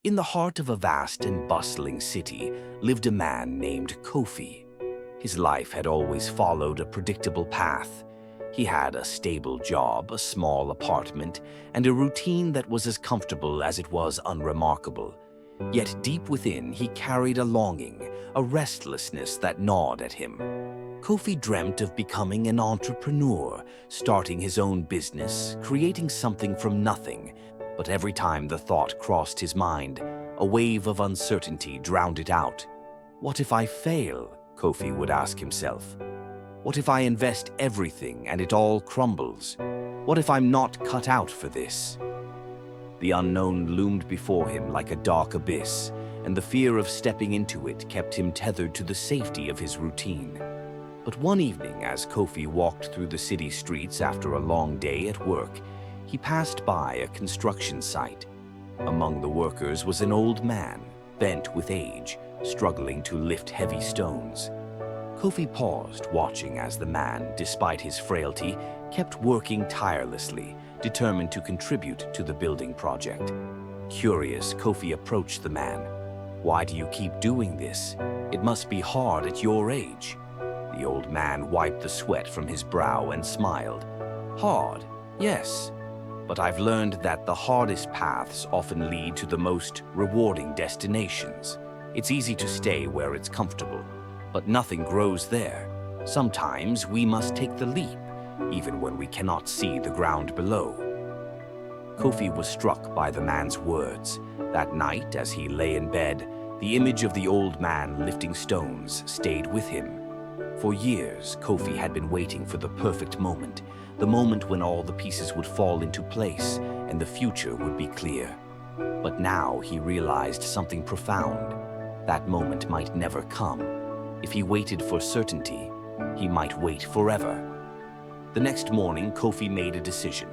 In the heart of a vast and bustling city lived a man named Kofi. His life had always followed a predictable path. He had a stable job, a small apartment, and a routine that was as comfortable as it was unremarkable. Yet deep within, he carried a longing, a restlessness that gnawed at him. Kofi dreamt of becoming an entrepreneur, starting his own business, creating something from nothing. But every time the thought crossed his mind, a wave of uncertainty drowned it out. What if I fail? Kofi would ask himself. What if I invest everything and it all crumbles? What if I'm not cut out for this? The unknown loomed before him like a dark abyss, and the fear of stepping into it kept him tethered to the safety of his routine. But one evening, as Kofi walked through the city streets after a long day at work, he passed by a construction site. Among the workers was an old man, bent with age, struggling to lift heavy stones. Kofi paused, watching as the man, despite his frailty, kept working tirelessly, determined to contribute to the building project. Curious, Kofi approached the man. "Why do you keep doing this? It must be hard at your age." The old man wiped the sweat from his brow and smiled. "Hard, yes. But I've learned that the hardest paths often lead to the most rewarding destinations. It's easy to stay where it's comfortable, but nothing grows there. Sometimes we must take the leap, even when we cannot see the ground below." Kofi was struck by the man's words. That night, as he lay in bed, the image of the old man lifting stones stayed with him. For years, Kofi had been waiting for the perfect moment, the moment when all the pieces would fall into place and the future would be clear. But now he realized something profound. That moment might never come. If he waited for certainty, he might wait forever. The next morning, Kofi made a decision.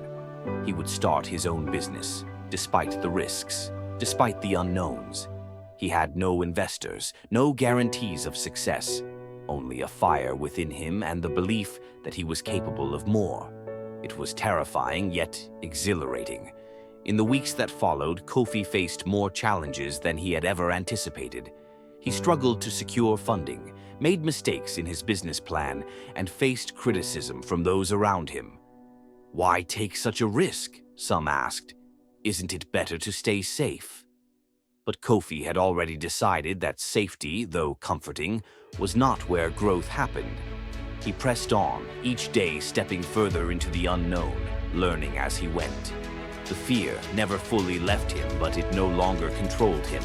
He would start his own business, despite the risks, despite the unknowns. He had no investors, no guarantees of success, only a fire within him and the belief that he was capable of more. It was terrifying, yet exhilarating. In the weeks that followed, Kofi faced more challenges than he had ever anticipated. He struggled to secure funding, made mistakes in his business plan, and faced criticism from those around him. "Why take such a risk?" some asked. "Isn't it better to stay safe?" But Kofi had already decided that safety, though comforting, was not where growth happened. He pressed on, each day stepping further into the unknown, learning as he went. The fear never fully left him, but it no longer controlled him.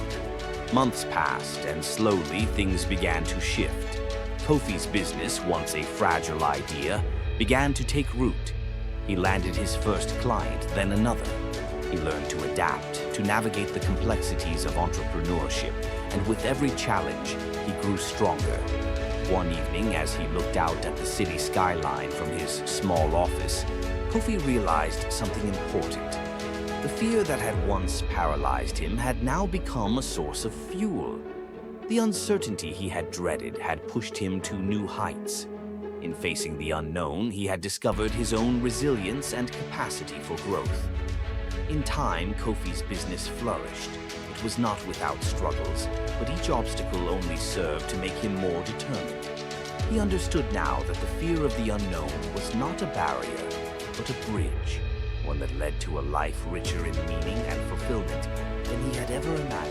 Months passed, and slowly things began to shift. Kofi's business, once a fragile idea, began to take root. He landed his first client, then another. He learned to adapt, to navigate the complexities of entrepreneurship, and with every challenge, he grew stronger. One evening, as he looked out at the city skyline from his small office, Kofi realized something important. The fear that had once paralyzed him had now become a source of fuel. The uncertainty he had dreaded had pushed him to new heights. In facing the unknown, he had discovered his own resilience and capacity for growth. In time, Kofi's business flourished. It was not without struggles, but each obstacle only served to make him more determined. He understood now that the fear of the unknown was not a barrier, but a bridge, one that led to a life richer in meaning and fulfillment than he had ever imagined.